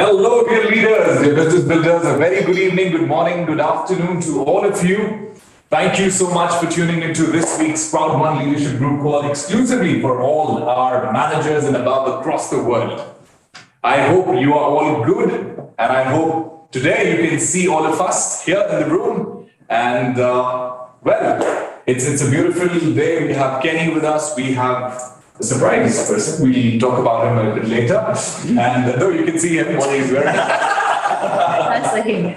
Hello, dear leaders, dear business builders. A very good evening, good morning, good afternoon to all of you. Thank you so much for tuning into this week's CROWD1 Leadership Group call exclusively for all our managers and above across the world. I hope you are all good, and I hope today you can see all of us here in the room. And it's a beautiful day. We have Kenny with us. We have a surprise person. We'll talk about him a bit later. And though you can see him, what he's wearing. That's him.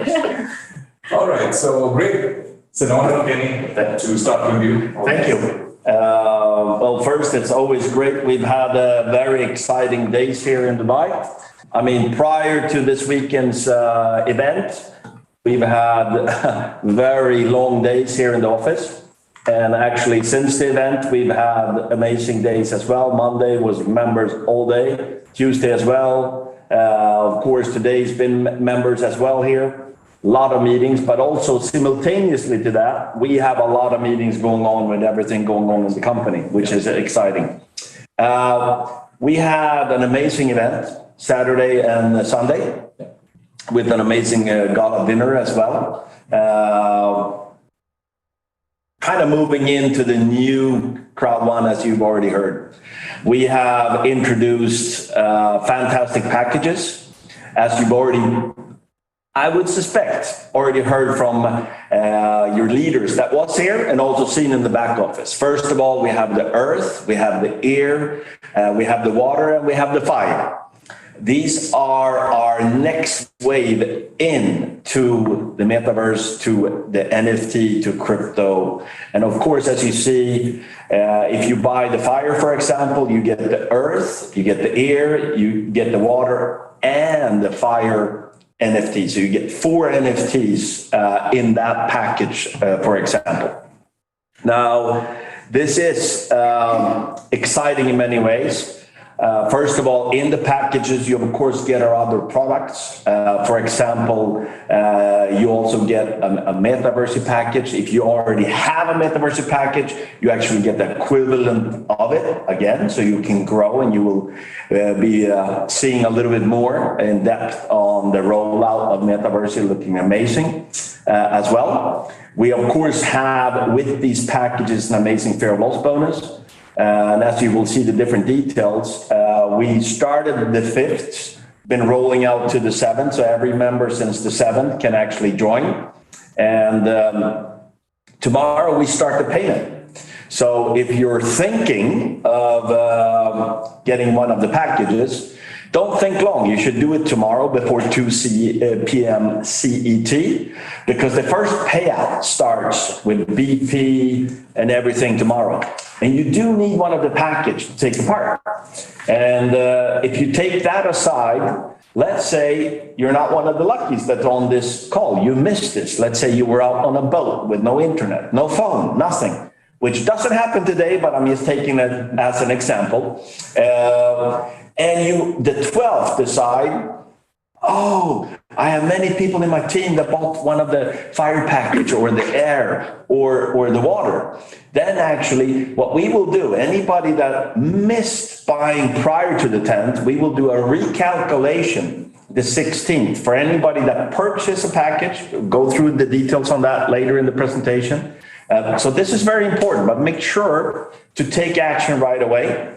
All right, so great. It's an honor, Kenny, to start with you. Thank you. Well, first, it's always great. We've had very exciting days here in Dubai. I mean, prior to this weekend's event, we've had very long days here in the office. And actually, since the event, we've had amazing days as well. Monday was members all day, Tuesday as well. Of course, today's been members as well here. A lot of meetings, but also simultaneously to that, we have a lot of meetings going on with everything going on in the company, which is exciting. We had an amazing event Saturday and Sunday with an amazing gala dinner as well. Kind of moving into the new CROWD1, as you've already heard. We have introduced fantastic packages, as you've already, I would suspect, already heard from your leaders that was here and also seen in the back office. First of all, we have the earth, we have the air, we have the water, and we have the fire. These are our next wave into the Metaverse, to the NFT, to crypto. And of course, as you see, if you buy the fire, for example, you get the earth, you get the air, you get the water, and the fire NFT. So you get 4 NFTs in that package, for example. Now, this is exciting in many ways. First of all, in the packages, you of course get our other products. For example, you also get a Metaverse package. If you already have a Metaverse package, you actually get the equivalent of it again, so you can grow and you will be seeing a little bit more in depth on the rollout of Metaverse, looking amazing as well. We of course have with these packages an amazing fair of loss bonus. And as you will see the different details, we started the 5th, been rolling out to the 7th. So every member since the 7th can actually join. And tomorrow we start the payment. So if you're thinking of getting one of the packages, don't think long. You should do it tomorrow before 2 p.m. CET, because the first payout starts with BP and everything tomorrow. And you do need one of the package to take apart. And if you take that aside, let's say you're not one of the luckies that's on this call. You missed this. Let's say you were out on a boat with no internet, no phone, nothing, which doesn't happen today, but I'm just taking it as an example. And you, the 12th, decide, oh, I have many people in my team that bought one of the fire package or the air or the water. Then actually what we will do, anybody that missed buying prior to the 10th, we will do a recalculation the 16th for anybody that purchased a package. We'll go through the details on that later in the presentation. So this is very important, but make sure to take action right away.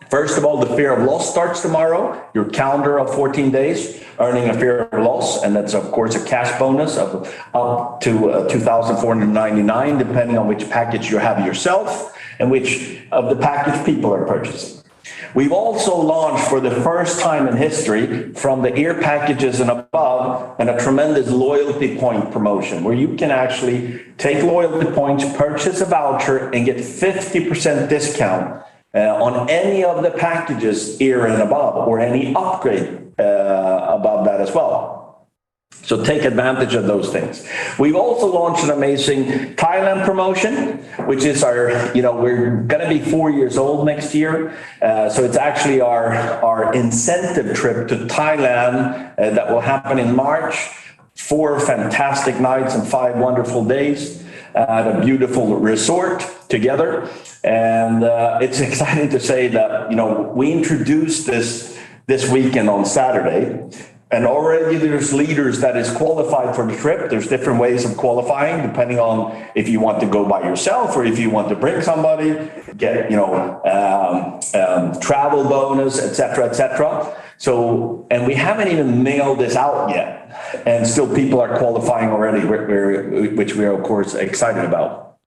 First of all, the fear of loss starts tomorrow, your calendar of 14 days, earning a fear of loss. And that's, of course, a cash bonus of up to $2,499, depending on which package you have yourself and which of the package people are purchasing. We've also launched for the first time in history from the ear packages and above, and a tremendous loyalty point promotion where you can actually take loyalty points, purchase a voucher, and get 50% discount on any of the packages ear and above, or any upgrade above that as well. So take advantage of those things. We've also launched an amazing Thailand promotion, which is our, we're going to be 4 years old next year. So it's actually our incentive trip to Thailand that will happen in March. 4 fantastic nights and 5 wonderful days at a beautiful resort together. And it's exciting to say that, we introduced this this weekend on Saturday. And already there's leaders that is qualified for the trip. There's different ways of qualifying depending on if you want to go by yourself or if you want to bring somebody, get, travel bonus, et cetera, et cetera. So, and we haven't even mailed this out yet. And still people are qualifying already, which we are of course excited about.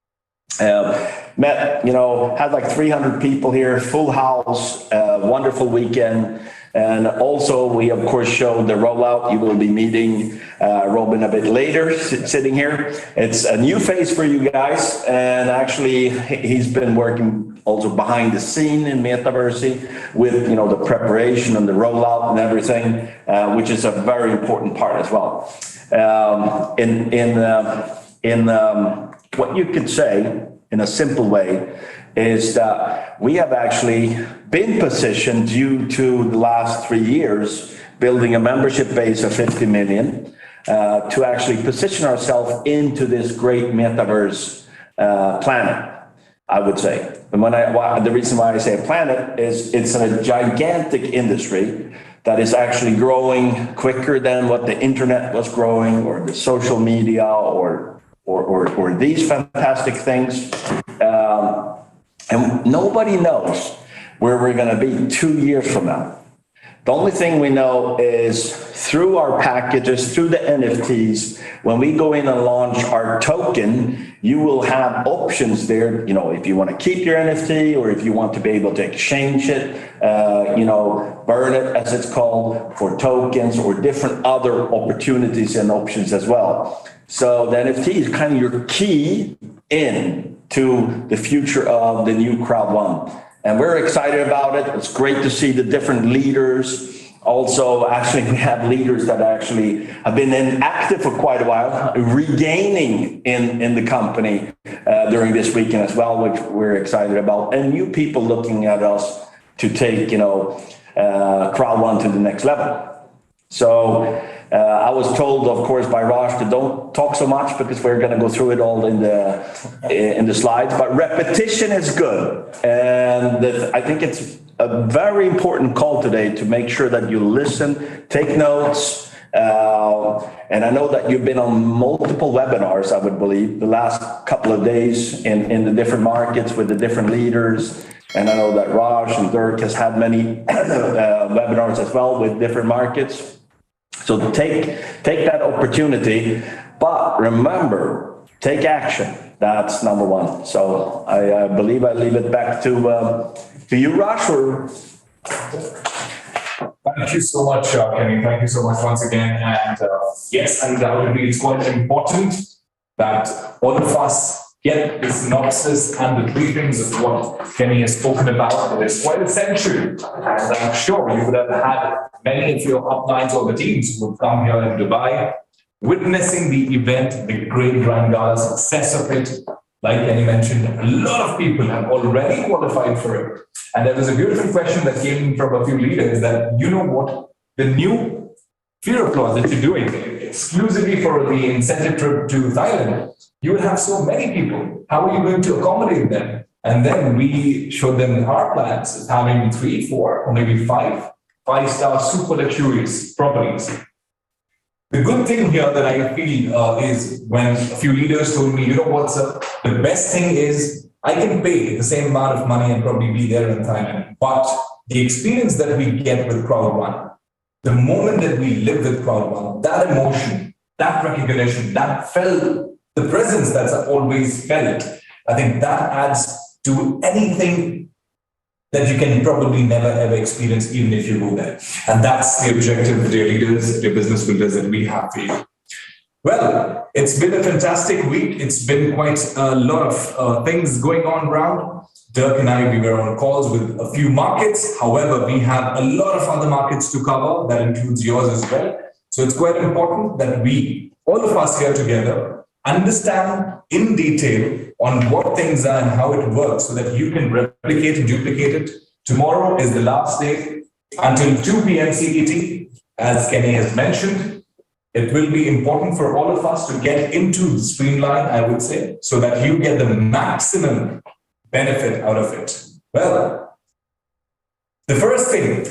Had like 300 people here, full house, wonderful weekend. And also, we, of course, showed the rollout. You will be meeting Robin a bit later, sitting here. It's a new face for you guys. And actually, he's been working also behind the scene in Metaverse with, the preparation and the rollout and everything, which is a very important part as well. What you could say in a simple way is that we have actually been positioned due to the last 3 years, building a membership base of 50 million, to actually position ourselves into this great Metaverse planet, I would say. And the reason why I say a planet is it's a gigantic industry that is actually growing quicker than what the internet was growing or the social media or these fantastic things. And nobody knows where we're going to be 2 years from now. The only thing we know is through our packages, through the NFTs, when we go in and launch our token, you will have options there, if you want to keep your NFT or if you want to be able to exchange it, burn it as it's called for tokens or different other opportunities and options as well. So the NFT is kind of your key in to the future of the new CROWD1. And we're excited about it. It's great to see the different leaders. Also, actually, we have leaders that actually have been inactive for quite a while, regaining in the company during this weekend as well, which we're excited about. And new people looking at us to take, CROWD1 to the next level. So I was told, of course, by Raj to don't talk so much because we're going to go through it all in the slides. But repetition is good, and I think it's a very important call today to make sure that you listen, take notes. And I know that you've been on multiple webinars, I would believe, the last couple of days in the different markets with the different leaders. And I know that Raj and Dirk has had many webinars as well with different markets. So take that opportunity, but remember, take action. That's number one. So I believe I leave it back to you, Raj. Thank you so much, Kenny. Thank you so much once again. And yes, undoubtedly, it's quite important that all of us get the synopsis and the briefings of what Kenny has spoken about. It's quite essential. And I'm sure you would have had many of your uplines or the teams who would come here in Dubai, witnessing the event, the great Grand Gala success of it. Like Kenny mentioned, a lot of people have already qualified for it. And there was a beautiful question that came from a few leaders that, you know what, the new fear applause that you're doing exclusively for the incentive trip to Thailand, you will have so many people. How are you going to accommodate them? And then we showed them our plans as having 3, 4, or maybe 5-star super luxurious properties. The good thing here that I feel is when a few leaders told me, you know what, sir, the best thing is I can pay the same amount of money and probably be there in Thailand. But the experience that we get with CROWD1, the moment that we live with CROWD1, that emotion, that recognition, that felt, the presence that's always felt, I think that adds to anything that you can probably never ever experience, even if you go there. And that's the objective, dear leaders, dear business builders, that we have for you. Well, it's been a fantastic week. It's been quite a lot of things going on around. Dirk and I, we were on calls with a few markets. However, we have a lot of other markets to cover. That includes yours as well. So it's quite important that we, all of us here together, understand in detail on what things are and how it works so that you can replicate and duplicate it. Tomorrow is the last day until 2 p.m. CET. As Kenny has mentioned, it will be important for all of us to get into the streamline, I would say, so that you get the maximum benefit out of it. Well, the first thing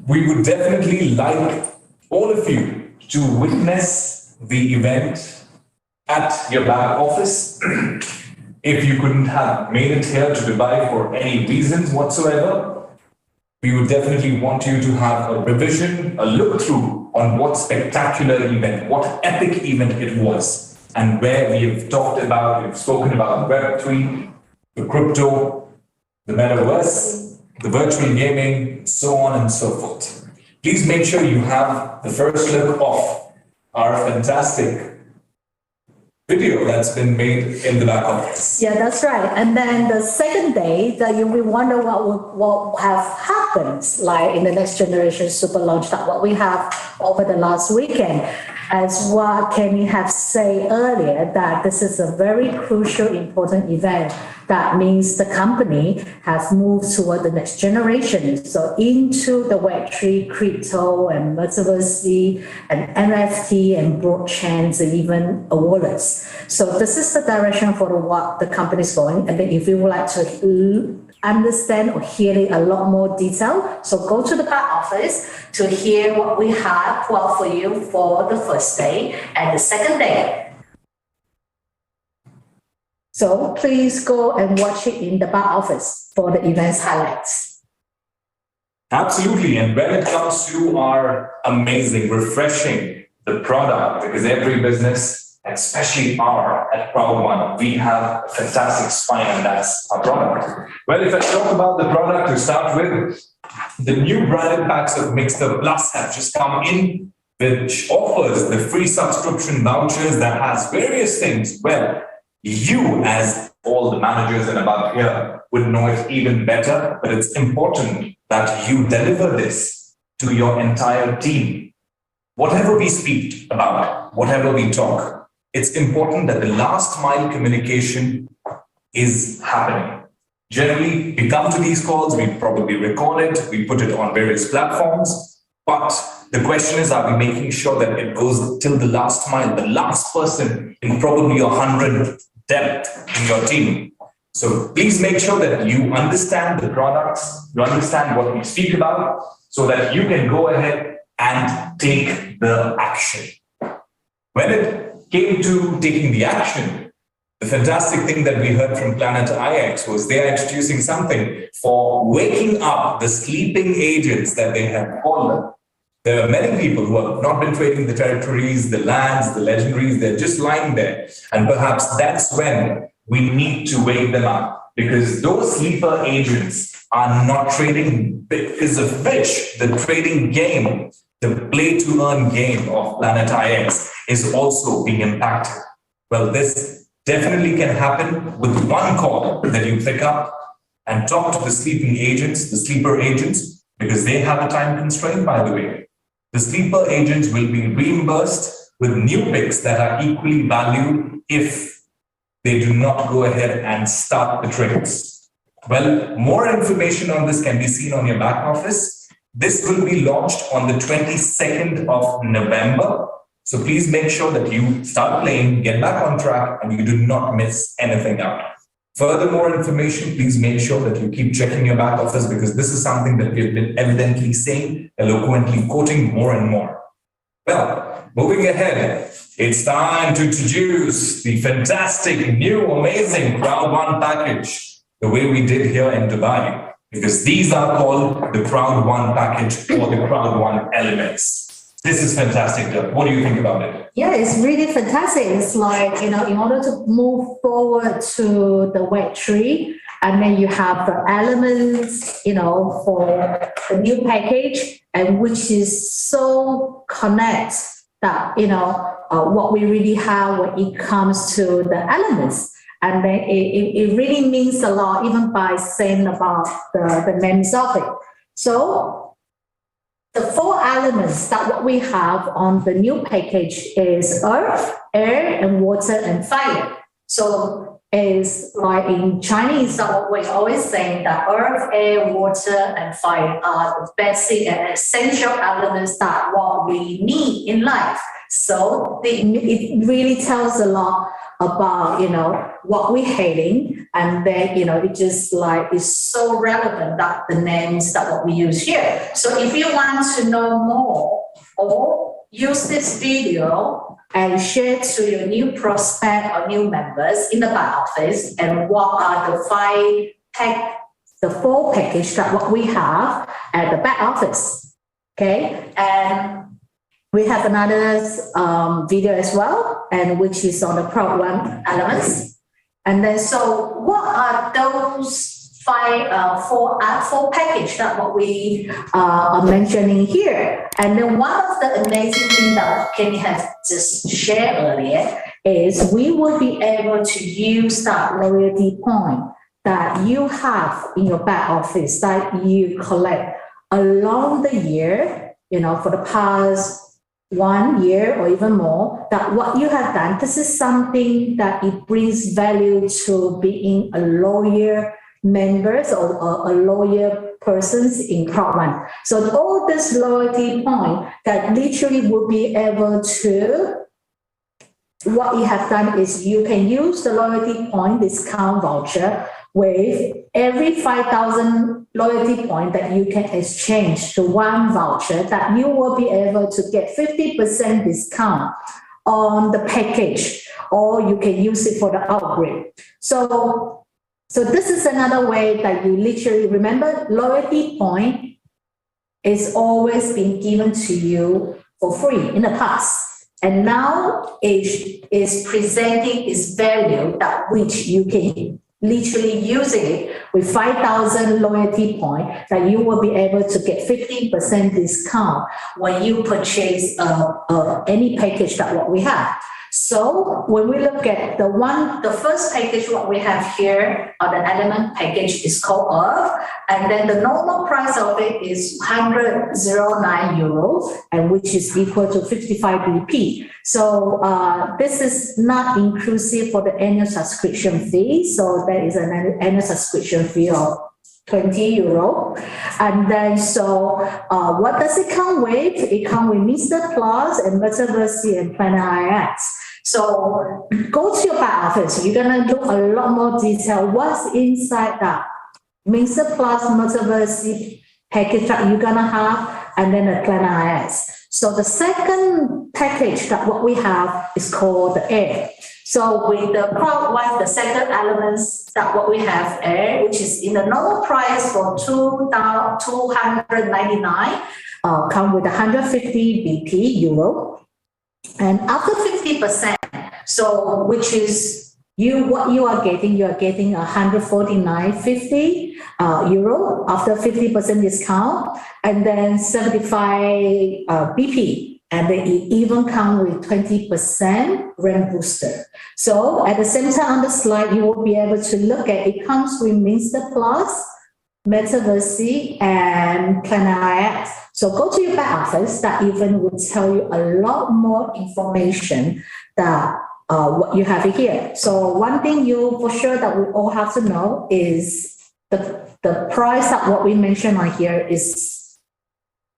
We would definitely like all of you to witness the event at your back office. If you couldn't have made it here to Dubai for any reasons whatsoever, we would definitely want you to have a revision, a look through on what spectacular event, what epic event it was, and where we've spoken about Web3, the crypto, the Metaverse, the virtual gaming, so on and so forth. Please make sure you have the first look of our fantastic video that's been made in the back office. Yeah, that's right. And then the second day, that you will wonder what will have happened, like in the next generation super launch, that what we have over the last weekend. As what Kenny have said earlier, that this is a very crucial, important event. That means the company has moved toward the next generation. So into the Web3, crypto and Metaverse and NFT and blockchains and even wallets. So this is the direction for what the company is going. And then if you would like to understand or hear it a lot more detail, so go to the back office to hear what we have for you for the first day and the second day. So please go and watch it in the back office for the event's highlights. Absolutely. And when it comes to our amazing, refreshing the product, because every business, especially at CROWD1, we have a fantastic spine, and that's our product. Well, if I talk about the product to start with, the new branded packs of Mixer Plus have just come in, which offers the free subscription vouchers that has various things. Well, you, as all the managers and above here, would know it even better, but it's important that you deliver this to your entire team. Whatever we speak about, whatever we talk, it's important that the last mile communication is happening. Generally, we come to these calls, we probably record it, we put it on various platforms, but the question is, are we making sure that it goes till the last mile, the last person in probably 100 depth in your team? So please make sure that you understand the products, you understand what we speak about, so that you can go ahead and take the action. When it came to taking the action, the fantastic thing that we heard from Planet IX was they are introducing something for waking up the sleeping agents that they have called them. There are many people who have not been trading the territories, the lands, the legendaries, they're just lying there. And perhaps that's when we need to wake them up, because those sleeper agents are not trading, because of which the trading game, the play to earn game of Planet IX is also being impacted. Well, this definitely can happen with one call that you pick up and talk to the sleeping agents, the sleeper agents, because they have a time constraint, by the way. The sleeper agents will be reimbursed with new picks that are equally valued if they do not go ahead and start the trades. Well, more information on this can be seen on your back office. This will be launched on the 22nd of November. So please make sure that you start playing, get back on track, and you do not miss anything out. Further more information, please make sure that you keep checking your back office, because this is something that we've been evidently saying, eloquently quoting more and more. Well, moving ahead, it's time to introduce the fantastic, new, amazing CROWD1 package, the way we did here in Dubai, because these are called the CROWD1 package or the CROWD1 elements. This is fantastic, Doug. What do you think about it? Yeah, it's really fantastic. It's like, in order to move forward to the Web3, and then you have the elements, for the new package, and which is so connect that, what we really have when it comes to the elements. And then it really means a lot, even by saying about the names of it. So the 4 elements that what we have on the new package is earth, air, and water, and fire. So it's like in Chinese, that what we always saying that earth, air, water, and fire are the basic and essential elements that what we need in life. So it really tells a lot about, what we're heading. And then, it just like is so relevant that the names that what we use here. So if you want to know more or use this video and share to your new prospect or new members in the back office and what are the four package that what we have at the back office. Okay. And we have another video as well, and which is on the CROWD1 elements. And then, so what are those four package that what we are mentioning here? And then one of the amazing things that Kenny has just shared earlier is we will be able to use that loyalty point that you have in your back office that you collect along the year, for the past 1 year or even more, that what you have done, this is something that it brings value to being a loyal members or a loyal persons in CROWD1. So all this loyalty point that literally will be able to, what you have done is you can use the loyalty point discount voucher with every 5,000 loyalty point that you can exchange to one voucher, that you will be able to get 50% discount on the package, or you can use it for the upgrade. So this is another way that you literally, remember, loyalty point is always been given to you for free in the past. And now it is presenting its value that which you can literally using it with 5,000 loyalty point that you will be able to get 15% discount when you purchase any package that what we have. So when we look at the first package what we have here, the element package is called Earth, and then the normal price of it is 109 euros, and which is equal to 55 BP. So this is not inclusive for the annual subscription fee. So there is an annual subscription fee of 20 euro. And then, so what does it come with? It comes with Mr. Plus and Metaverse and Planet IX. So go to your back office. You're going to do a lot more detail. What's inside that Mr. Plus Metaverse package that you're going to have, and then the Planet IX. So the second package that what we have is called the Air. So with the CROWD1, the second elements that what we have Air, which is in the normal price for 299, come with 150 BP euro. And after 50%, so which is what you are getting 149.50 euro after 50% discount, and then 75 BP, and then it even come with 20% rent booster. So at the same time on the slide, you will be able to look at it comes with Minster Plus, Metaverse, and Planet IX. So go to your back office, that even will tell you a lot more information that what you have here. So one thing you for sure that we all have to know is the price that what we mentioned on here is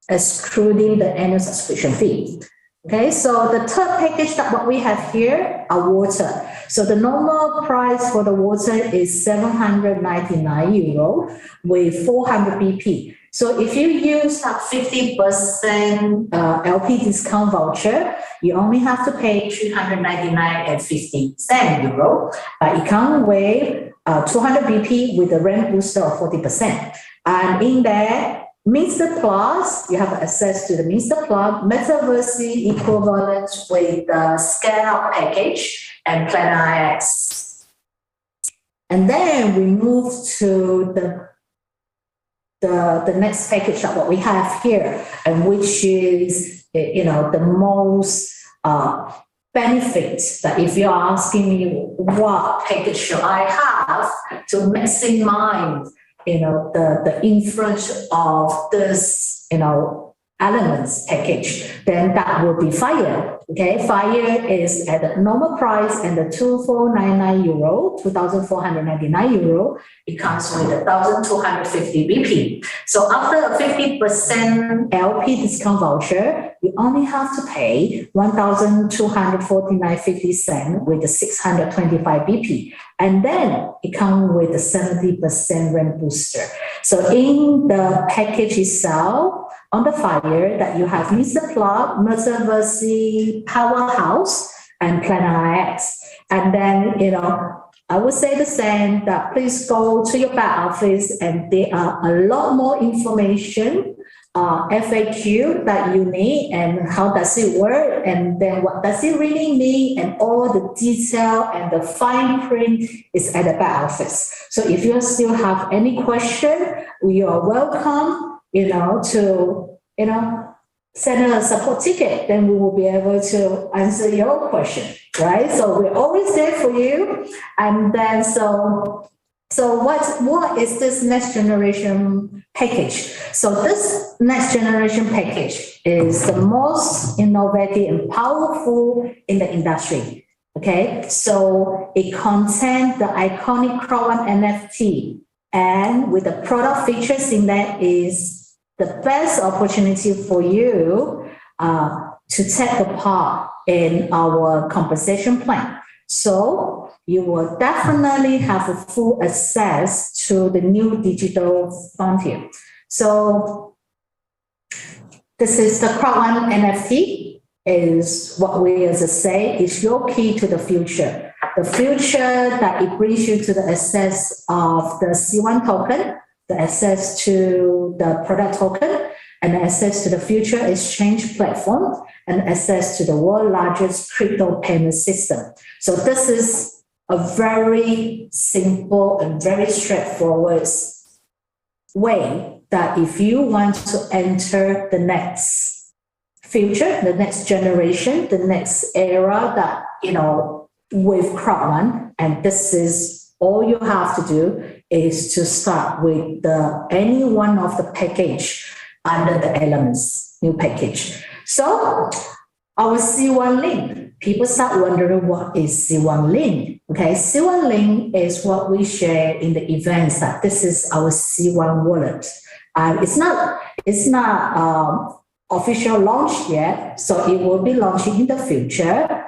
excluding the annual subscription fee. Okay, so the third package that what we have here are water. So the normal price for the water is 799 euro with 400 BP. So if you use that 50% LP discount voucher, you only have to pay 399.50 euro. But it comes with 200 BP with a rent booster of 40%. And in there, Minster Plus, you have access to the Minster Plus, Metaverse equivalent with the scan-out package and Planet IX. And then we move to the next package that what we have here, and which is, the most benefits that if you're asking me what package should I have to maximize the influence of this, elements package, then that will be Fire. Okay, Fire is at the normal price and the 2,499 euro, 2,499 euro. It comes with 1,250 BP. So after a 50% LP discount voucher, you only have to pay 1,249.50 cents with the 625 BP. And then it comes with a 70% rent booster. So in the package itself, on the Fire, that you have Mr. Plug, Metaverse, Powerhouse, and Planet IX. And then, I would say the same, that please go to your back office and there are a lot more information, FAQ that you need and how does it work and then what does it really mean and all the detail and the fine print is at the back office. So if you still have any question, you are welcome to, send a support ticket, then we will be able to answer your question, right? So we're always there for you. And then, so what is this next generation package? So this next generation package is the most innovative and powerful in the industry. Okay, so it contains the iconic CROWD1 NFT, and with the product features in that is the best opportunity for you to take a part in our compensation plan. So you will definitely have a full access to the new digital frontier. So this is the CROWD1 NFT, is what we as I say is your key to the future. The future that it brings you to the access of the C1 token, the access to the product token, and access to the future exchange platform, and access to the world's largest crypto payment system. So this is a very simple and very straightforward way that if you want to enter the next future, the next generation, the next era that, with CROWD1, and this is all you have to do is to start with any one of the package under the elements new package. So our C1 link, people start wondering what is C1 link. Okay, C1 link is what we share in the events that this is our C1 wallet. It's not official launch yet, so it will be launching in the future.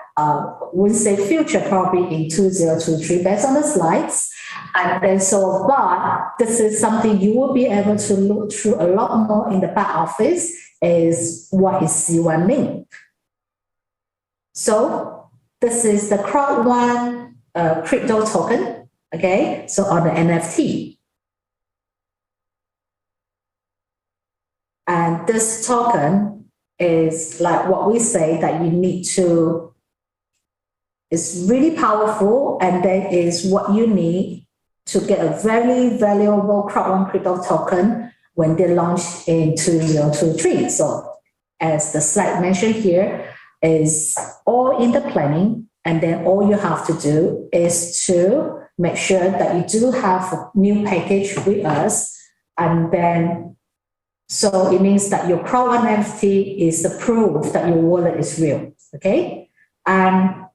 We'll say future probably in 2023 based on the slides. And then but this is something you will be able to look through a lot more in the back office is what is C1 link. So this is the CROWD1 crypto token, okay? So on the NFT. And this token is like what we say that you need to, it's really powerful, and that is what you need to get a very valuable CROWD1 crypto token when they launch in 2023. So as the slide mentioned here, is all in the planning, and then all you have to do is to make sure that you do have a new package with us, and then so it means that your CROWD1 NFT is the proof that your wallet is real, okay? And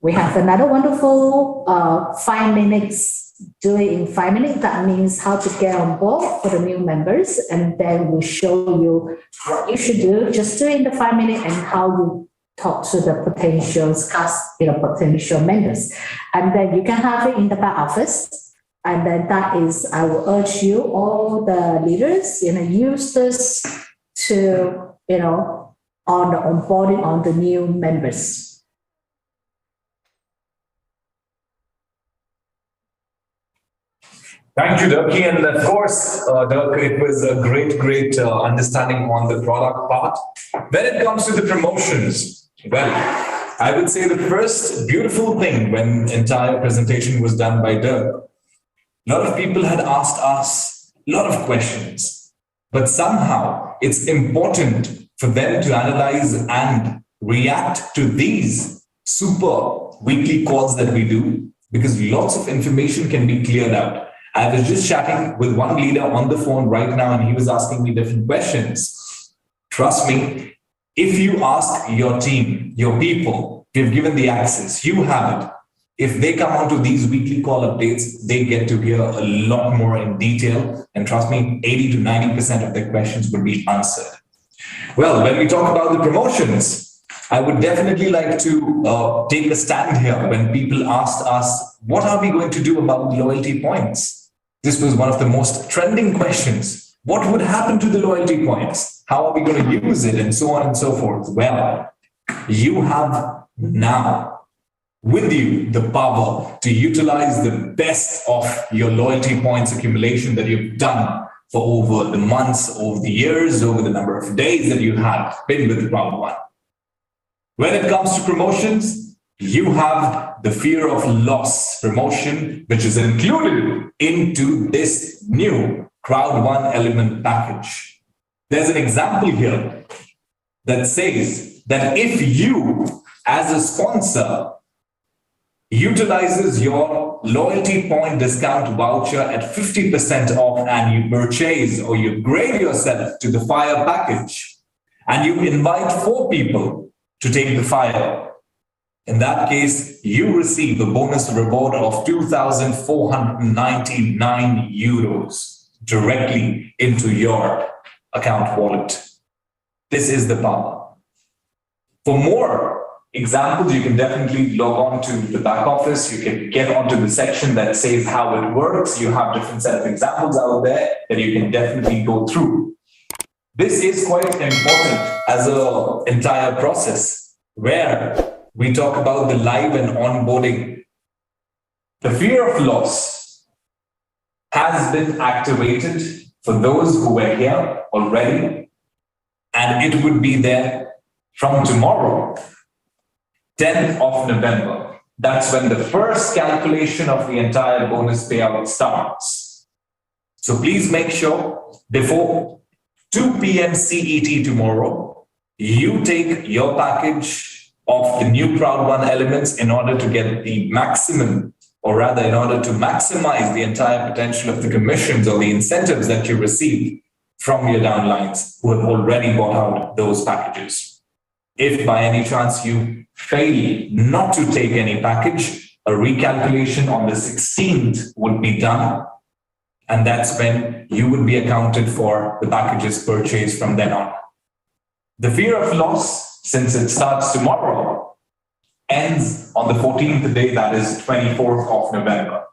we have another wonderful 5 minutes, do it in 5 minutes. That means how to get on board for the new members. And then we'll show you what you should do. Just do it in the 5 minutes and how you talk to the potential members. And then you can have it in the back office. And then that is, I will urge you, all the leaders, use this to, on the onboarding on the new members. Thank you, Dirk. And of course, Dirk, it was a great understanding on the product part. When it comes to the promotions, well, I would say the first beautiful thing when entire presentation was done by Dirk, a lot of people had asked us a lot of questions, but somehow it's important for them to analyze and react to these super weekly calls that we do, because lots of information can be cleared out. I was just chatting with one leader on the phone right now, and he was asking me different questions. Trust me, if you ask your team, your people, you've given the access, you have it. If they come onto these weekly call updates, they get to hear a lot more in detail. And trust me, 80 to 90% of their questions will be answered. Well, when we talk about the promotions, I would definitely like to take a stand here when people asked us, what are we going to do about loyalty points? This was one of the most trending questions. What would happen to the loyalty points? How are we going to use it? And so on and so forth. Well, you have now with you the power to utilize the best of your loyalty points accumulation that you've done for over the months, over the years, over the number of days that you have been with CROWD1. When it comes to promotions, you have the fear of loss promotion, which is included into this new CROWD1 element package. There's an example here that says that if you, as a sponsor, utilizes your loyalty point discount voucher at 50% off and you purchase or you grade yourself to the fire package and you invite 4 people to take the fire, in that case, you receive a bonus reward of 2,499 euros directly into your account wallet. This is the power. For more examples, you can definitely log on to the back office. You can get onto the section that says how it works. You have different set of examples out there that you can definitely go through. This is quite important as an entire process where we talk about the live and onboarding. The fear of loss has been activated for those who were here already, and it would be there from tomorrow, 10th of November. That's when the first calculation of the entire bonus payout starts. So please make sure before 2 p.m. CET tomorrow, you take your package of the new CROWD1 elements in order to get the maximum, or rather in order to maximize the entire potential of the commissions or the incentives that you receive from your downlines who have already bought out those packages. If by any chance you fail not to take any package, a recalculation on the 16th would be done. And that's when you would be accounted for the packages purchased from then on. The fear of loss, since it starts tomorrow, ends on the 14th day, that is 24th of November.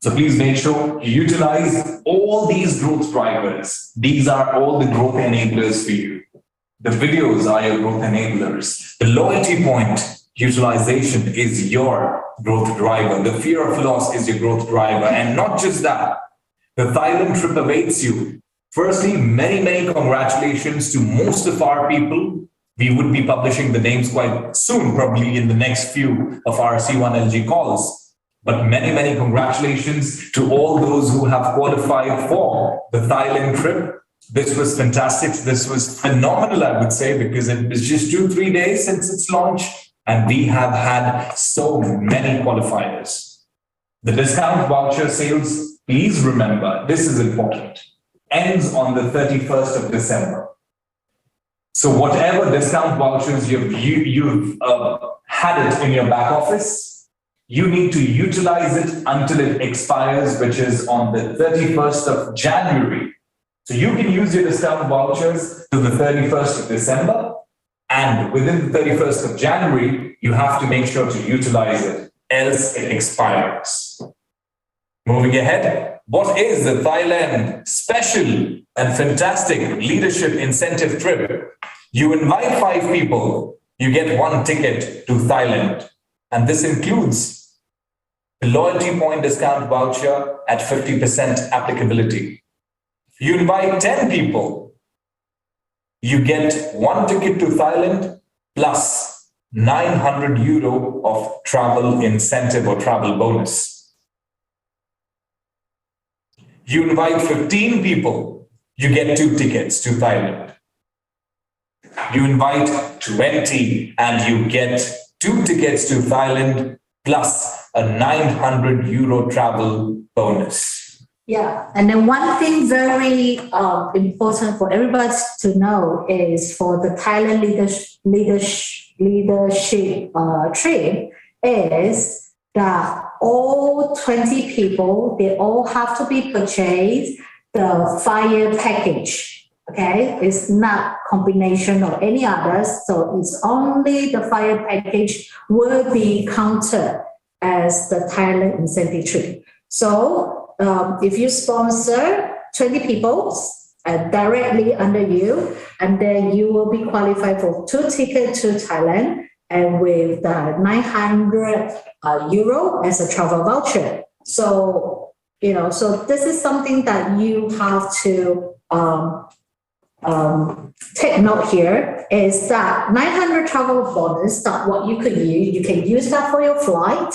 So please make sure you utilize all these growth drivers. These are all the growth enablers for you. The videos are your growth enablers. The loyalty point utilization is your growth driver. The fear of loss is your growth driver. And not just that, the Thailand trip awaits you. Firstly, many, many congratulations to most of our people. We would be publishing the names quite soon, probably in the next few of our C1LG calls. But many, many congratulations to all those who have qualified for the Thailand trip. This was fantastic. This was phenomenal, I would say, because it was just 2-3 days since its launch, and we have had so many qualifiers. The discount voucher sales, please remember, this is important, ends on the 31st of December. So whatever discount vouchers you've had it in your back office, you need to utilize it until it expires, which is on the 31st of January. So you can use your discount vouchers to the 31st of December, and within the 31st of January, you have to make sure to utilize it, else it expires. Moving ahead, what is the Thailand special and fantastic leadership incentive trip? You invite 5 people, you get 1 ticket to Thailand, and this includes the loyalty point discount voucher at 50% applicability. You invite 10 people, you get 1 ticket to Thailand plus 900 euro of travel incentive or travel bonus. You invite 15 people, you get 2 tickets to Thailand. You invite 20 and you get 2 tickets to Thailand plus a 900 euro travel bonus. Yeah, and then one thing very important for everybody to know is for the Thailand leadership trip is that all 20 people, they all have to be purchased the fire package. Okay, it's not combination or any others, so it's only the fire package will be counted as the Thailand incentive trip. So if you sponsor 20 people directly under you, and then you will be qualified for 2 tickets to Thailand and with 900 euro as a travel voucher. So, so this is something that you have to take note here is that 900 travel bonus, that what you could use, you can use that for your flight.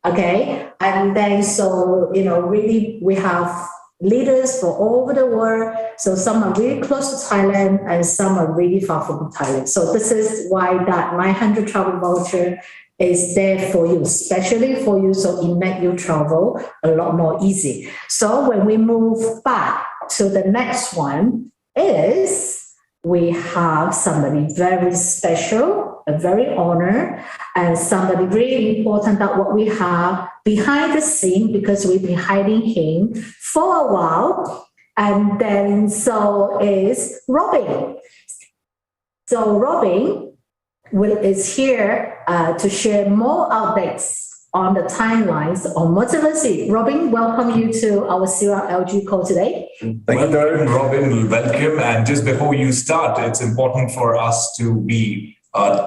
Okay, and then so really we have leaders for all over the world. So some are really close to Thailand and some are really far from Thailand. So this is why that 900 travel voucher is there for you, especially for you, so it makes your travel a lot more easy. So when we move back to the next one is we have somebody very special, a very honored, and somebody really important that what we have behind the scene, because we've been hiding him for a while. And then so is Robin. So Robin is here to share more updates on the timelines on Metaverse. Robin, welcome you to our CROWD call today. Welcome, Robin, welcome. And just before you start, it's important for us to be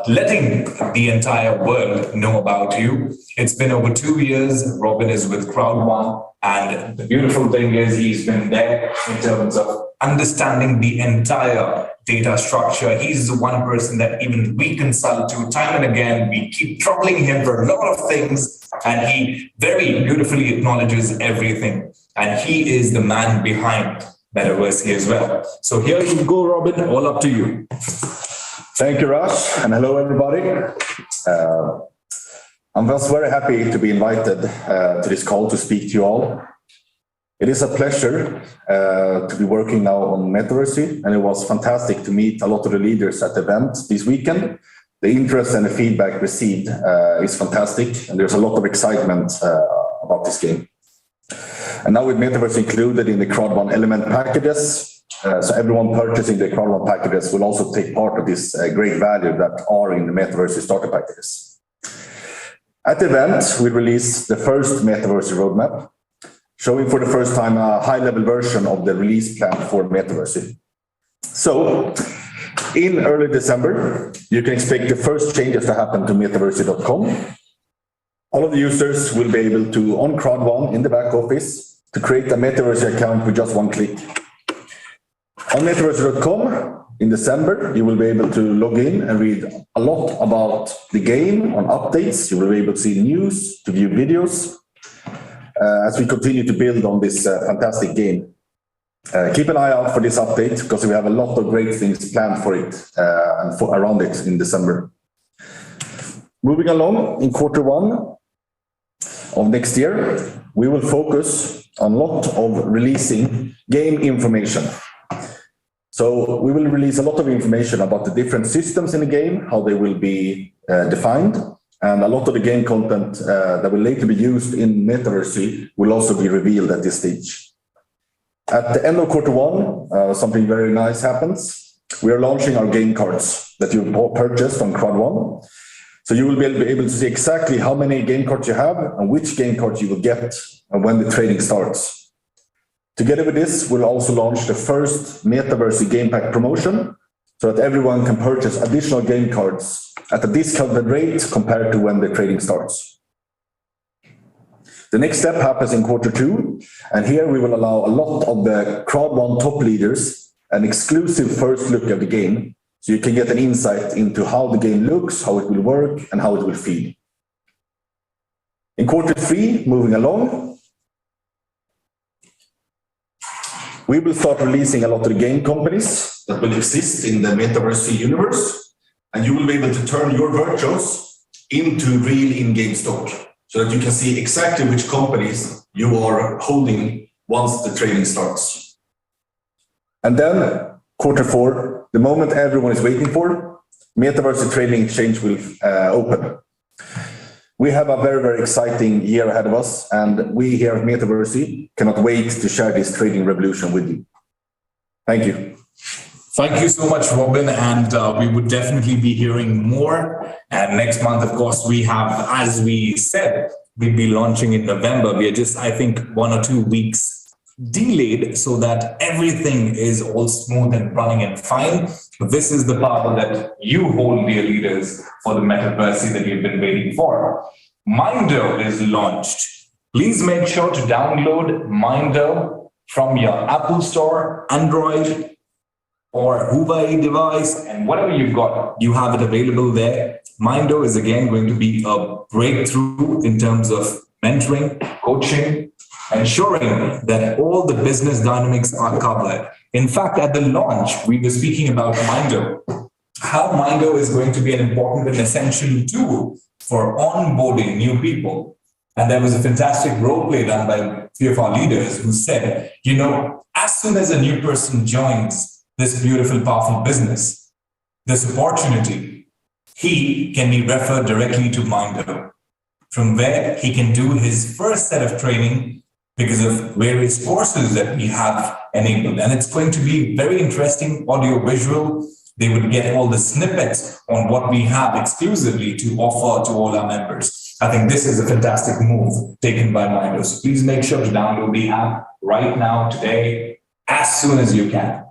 letting the entire world know about you. It's been over 2 years. Robin is with CROWD1. And the beautiful thing is he's been there in terms of understanding the entire data structure. He's the one person that even we consult to time and again. We keep troubling him for a lot of things, and he very beautifully acknowledges everything. And he is the man behind Metaverse as well. So here you go, Robin, all up to you. Thank you, Raj, and hello, everybody. I'm just very happy to be invited to this call to speak to you all. It is a pleasure to be working now on Metaverse, and it was fantastic to meet a lot of the leaders at the event this weekend. The interest and the feedback received is fantastic, and there's a lot of excitement about this game. And now with Metaverse included in the CROWD1 element packages, so everyone purchasing the CROWD1 packages will also take part of this great value that are in the Metaverse starter packages. At the event, we released the first Metaverse roadmap, showing for the first time a high-level version of the release plan for Metaverse. So, in early December, you can expect the first changes to happen to metaverse.com. All of the users will be able to, on CROWD1 in the back office, to create a Metaverse account with just one click. On metaverse.com, in December, you will be able to log in and read a lot about the game on updates. You will be able to see news, to view videos, as we continue to build on this fantastic game. Keep an eye out for this update because we have a lot of great things planned for it and around it in December. Moving along, in Q1 of next year, we will focus on a lot of releasing game information. So we will release a lot of information about the different systems in the game, how they will be defined, and a lot of the game content that will later be used in Metaverse will also be revealed at this stage. At the end of Q1, something very nice happens. We are launching our game cards that you purchased on CROWD1. So you will be able to see exactly how many game cards you have and which game cards you will get and when the trading starts. Together with this, we'll also launch the first Metaverse Game Pack promotion so that everyone can purchase additional game cards at a discounted rate compared to when the trading starts. The next step happens in Q2, and here we will allow a lot of the CROWD1 top leaders an exclusive first look at the game, so you can get an insight into how the game looks, how it will work, and how it will feel. In Q3, moving along, we will start releasing a lot of the game companies that will exist in the Metaverse universe, and you will be able to turn your virtuals into real in-game stock so that you can see exactly which companies you are holding once the training starts. And then Q4, the moment everyone is waiting for, Metaverse Trading Exchange will open. We have a very, very exciting year ahead of us, and we here at Metaverse cannot wait to share this trading revolution with you. Thank you. Thank you so much, Robin, and we would definitely be hearing more. And next month, of course, we have, as we said, we'll be launching in November. We are just, I think, 1 or 2 weeks delayed so that everything is all smooth and running and fine. This is the power that you hold, dear leaders, for the Metaverse that you've been waiting for. Mindo is launched. Please make sure to download Mindo from your Apple Store, Android, or Huawei device, and whatever you've got, you have it available there. Mindo is again going to be a breakthrough in terms of mentoring, coaching, ensuring that all the business dynamics are covered. In fact, at the launch, we were speaking about Mindo, how Mindo is going to be an important and essential tool for onboarding new people. And there was a fantastic role play done by a few of our leaders who said, you know, as soon as a new person joins this beautiful, powerful business, this opportunity, he can be referred directly to Mindo. From where he can do his first set of training because of various courses that we have enabled. And it's going to be very interesting, audio visual. They would get all the snippets on what we have exclusively to offer to all our members. I think this is a fantastic move taken by Mindo. So please make sure to download the app right now, today, as soon as you can.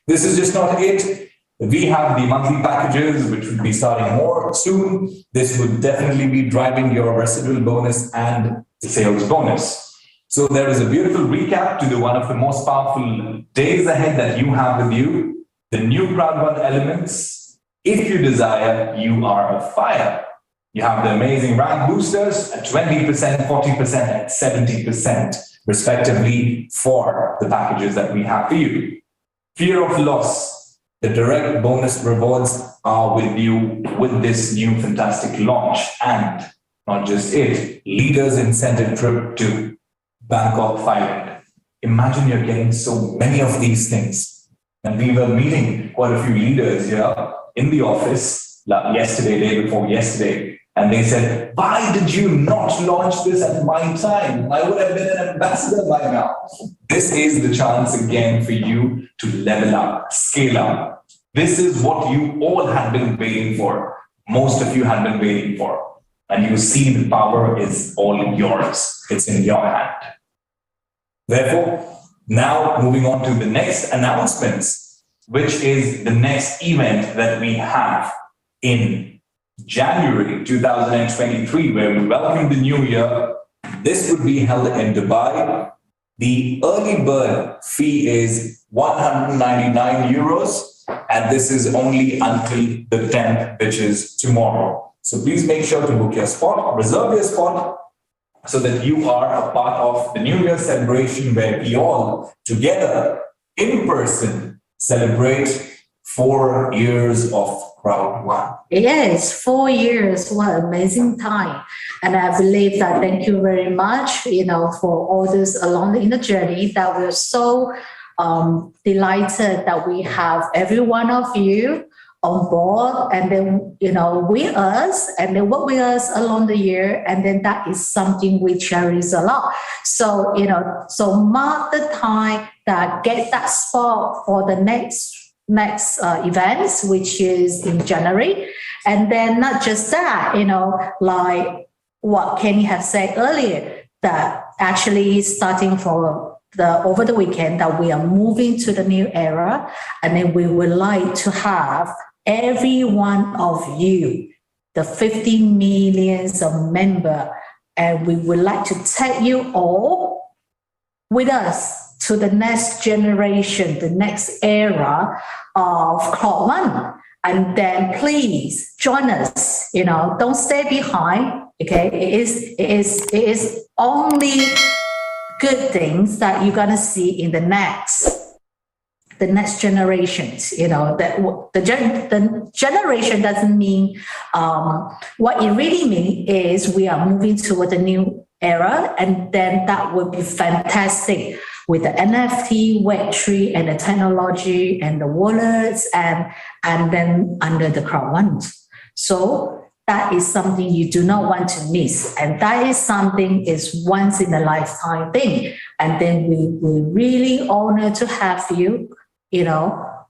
This is just not it. We have the monthly packages, which will be starting more soon. This would definitely be driving your residual bonus and the sales bonus. So there is a beautiful recap to the one of the most powerful days ahead that you have with you. The new CROWD1 elements. If you desire, you are a fire. You have the amazing rank boosters at 20%, 40%, and 70%, respectively, for the packages that we have for you. Fear of loss. The direct bonus rewards are with you with this new fantastic launch. And not just it, leaders incentive trip to Bangkok, Thailand. Imagine you're getting so many of these things. And we were meeting quite a few leaders here in the office yesterday, day before yesterday. And they said, why did you not launch this at my time? I would have been an ambassador by now. This is the chance again for you to level up, scale up. This is what you all had been waiting for. Most of you had been waiting for. And you see the power is all yours. It's in your hand. Therefore, now moving on to the next announcements, which is the next event that we have in January 2023, where we welcome the new year. This would be held in Dubai. The early bird fee is 199 euros, and this is only until the 10th, which is tomorrow. So please make sure to book your spot, reserve your spot, so that you are a part of the New Year celebration where we all together in person celebrate 4 years of CROWD1. Yes, 4 years. What an amazing time. And I believe that thank you very much, for all this along in the journey, that we're so delighted that we have every one of you on board, and then, with us, and then work with us along the year. And then that is something we cherish a lot. So, so mark the time that get that spot for the next events, which is in January. And then not just that, like what Kenny has said earlier, that actually starting for over the weekend that we are moving to the new era. And then we would like to have every one of you, the 50 millions of member, and we would like to take you all with us to the next generation, the next era of CROWD1. And then please join us, don't stay behind, okay? It is only good things that you're gonna see in the next generations, that the generation doesn't mean, what it really means is we are moving toward a new era, and then that would be fantastic with the NFT, Web3, and the technology and the wallets, and then under the CROWD1. So that is something you do not want to miss. And that is something is once in a lifetime thing. And then we really honor to have you,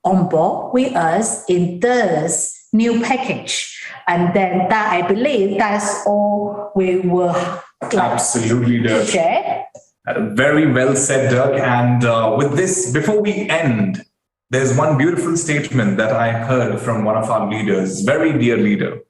on board with us in this new package. And then that, I believe that's all we will Absolutely, Dirk. share. Very well said, Dirk. And with this, before we end, there's one beautiful statement that I heard from one of our leaders, very dear leader,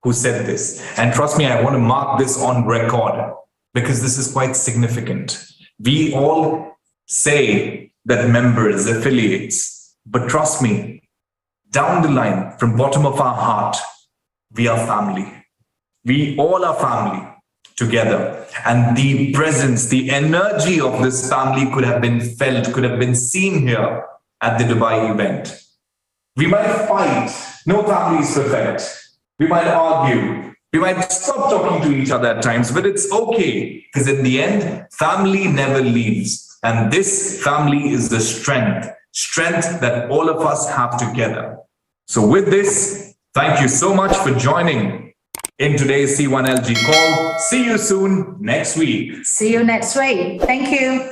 who said this. And trust me, I want to mark this on record because this is quite significant. We all say that members, affiliates, but trust me, down the line, from bottom of our heart, we are family. We all are family together. And the presence, the energy of this family could have been felt, could have been seen here at the Dubai event. We might fight. No family is perfect. We might argue. We might stop talking to each other at times, but it's okay. Because in the end, family never leaves. And this family is the strength that all of us have together. So with this, thank you so much for joining in today's C1LG call. See you soon next week. See you next week. Thank you.